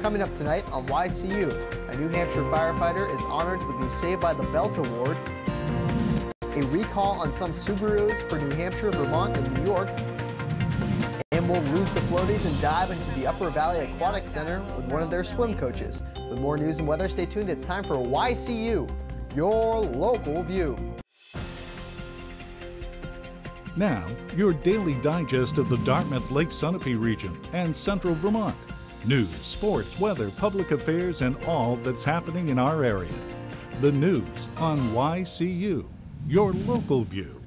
Coming up tonight on YCU, a New Hampshire firefighter is honored with the Saved by the Belt Award, a recall on some Subarus for New Hampshire, Vermont, and New York, and we'll lose the floaties and dive into the Upper Valley Aquatic Center with one of their swim coaches. With more news and weather, stay tuned. It's time for YCU, your local view. Now, your daily digest of the Dartmouth Lake Sunapee region and central Vermont. News, sports, weather, public affairs, and all that's happening in our area. The news on YCU, your local view.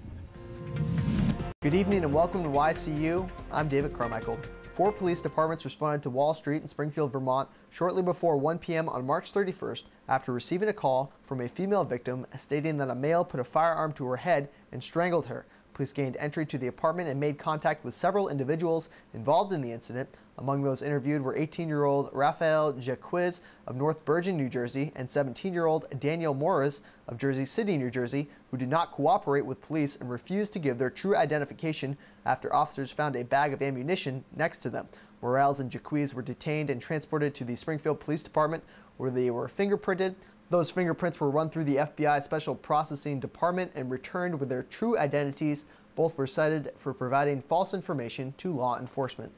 Good evening and welcome to YCU. I'm David Carmichael. 4 police departments responded to Wall Street in Springfield, Vermont shortly before 1 p.m. on March 31st after receiving a call from a female victim stating that a male put a firearm to her head and strangled her. Police gained entry to the apartment and made contact with several individuals involved in the incident. Among those interviewed were 18-year-old Raphael Jaquiz of North Bergen, New Jersey, and 17-year-old Daniel Morris of Jersey City, New Jersey, who did not cooperate with police and refused to give their true identification after officers found a bag of ammunition next to them. Morales and Jaquiz were detained and transported to the Springfield Police Department, where they were fingerprinted. Those fingerprints were run through the FBI Special Processing Department and returned with their true identities. Both were cited for providing false information to law enforcement.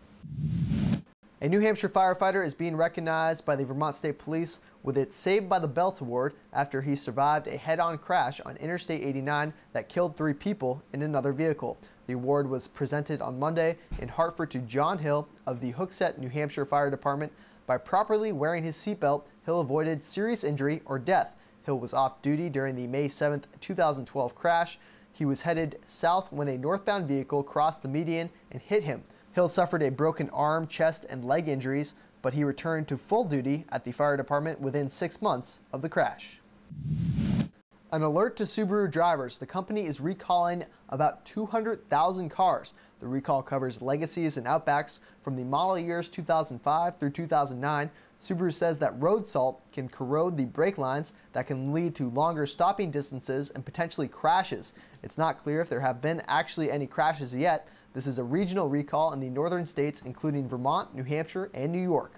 A New Hampshire firefighter is being recognized by the Vermont State Police with its Saved by the Belt Award after he survived a head-on crash on Interstate 89 that killed 3 people in another vehicle. The award was presented on Monday in Hartford to John Hill of the Hooksett, New Hampshire Fire Department. By properly wearing his seatbelt, Hill avoided serious injury or death. Hill was off duty during the May 7, 2012 crash. He was headed south when a northbound vehicle crossed the median and hit him. Hill suffered a broken arm, chest, and leg injuries, but he returned to full duty at the fire department within 6 months of the crash. An alert to Subaru drivers. The company is recalling about 200,000 cars. The recall covers Legacies and Outbacks from the model years 2005 through 2009. Subaru says that road salt can corrode the brake lines that can lead to longer stopping distances and potentially crashes. It's not clear if there have been actually any crashes yet. This is a regional recall in the northern states, including Vermont, New Hampshire, and New York.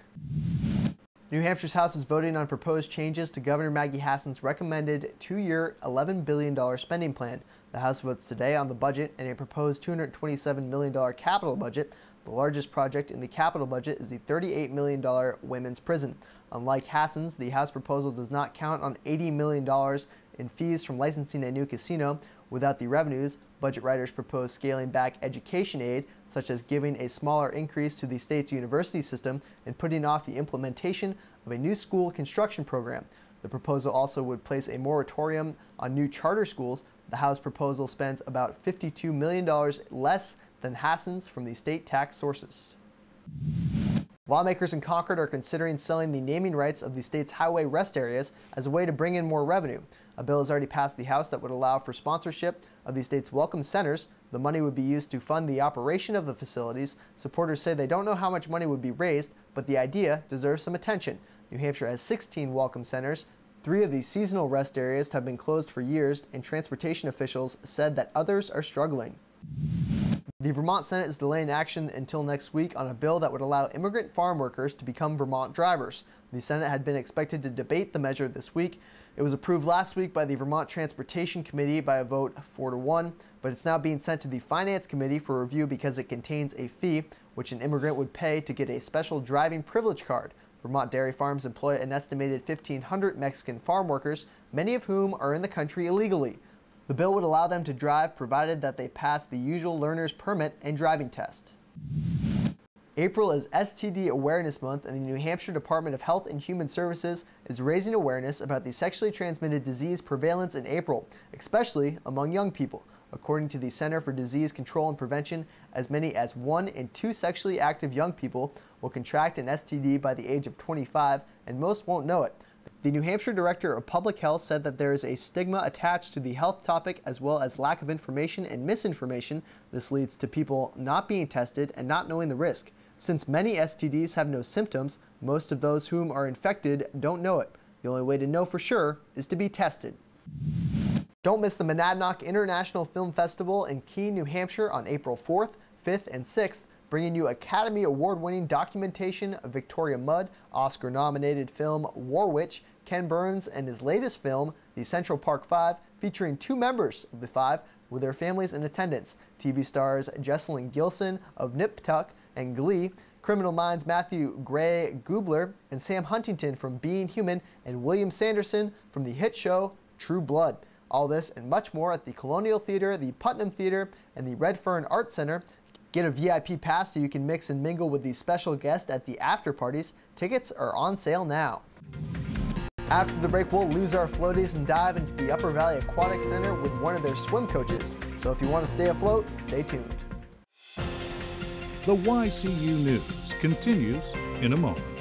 New Hampshire's House is voting on proposed changes to Governor Maggie Hassan's recommended 2-year, $11 billion spending plan. The House votes today on the budget and a proposed $227 million capital budget. The largest project in the capital budget is the $38 million women's prison. Unlike Hassan's, the House proposal does not count on $80 million in fees from licensing a new casino. Without the revenues, budget writers propose scaling back education aid, such as giving a smaller increase to the state's university system and putting off the implementation of a new school construction program. The proposal also would place a moratorium on new charter schools. The House proposal spends about $52 million less than Hassan's from the state tax sources. Lawmakers in Concord are considering selling the naming rights of the state's highway rest areas as a way to bring in more revenue. A bill has already passed the House that would allow for sponsorship of the state's welcome centers. The money would be used to fund the operation of the facilities. Supporters say they don't know how much money would be raised, but the idea deserves some attention. New Hampshire has 16 welcome centers. 3 of these seasonal rest areas have been closed for years, and transportation officials said that others are struggling. The Vermont Senate is delaying action until next week on a bill that would allow immigrant farm workers to become Vermont drivers. The Senate had been expected to debate the measure this week. It was approved last week by the Vermont Transportation Committee by a vote 4-1, but it's now being sent to the Finance Committee for review because it contains a fee which an immigrant would pay to get a special driving privilege card. Vermont dairy farms employ an estimated 1,500 Mexican farm workers, many of whom are in the country illegally. The bill would allow them to drive provided that they pass the usual learner's permit and driving test. April is STD Awareness Month, and the New Hampshire Department of Health and Human Services is raising awareness about the sexually transmitted disease prevalence in April, especially among young people. According to the Center for Disease Control and Prevention, as many as 1 in 2 sexually active young people will contract an STD by the age of 25, and most won't know it. The New Hampshire Director of Public Health said that there is a stigma attached to the health topic as well as lack of information and misinformation. This leads to people not being tested and not knowing the risk. Since many STDs have no symptoms, most of those whom are infected don't know it. The only way to know for sure is to be tested. Don't miss the Monadnock International Film Festival in Keene, New Hampshire on April 4th, 5th, and 6th. bringing you Academy Award-winning documentation of Victoria Mudd, Oscar-nominated film War Witch, Ken Burns, and his latest film, The Central Park Five, featuring 2 members of the Five with their families in attendance. TV stars Jessalyn Gilson of Nip Tuck and Glee, Criminal Minds Matthew Gray Gubler and Sam Huntington from Being Human, and William Sanderson from the hit show True Blood. All this and much more at the Colonial Theater, the Putnam Theater, and the Redfern Art Center. Get a VIP pass so you can mix and mingle with these special guests at the after parties. Tickets are on sale now. After the break, we'll lose our floaties and dive into the Upper Valley Aquatic Center with one of their swim coaches. So if you want to stay afloat, stay tuned. The YCU News continues in a moment.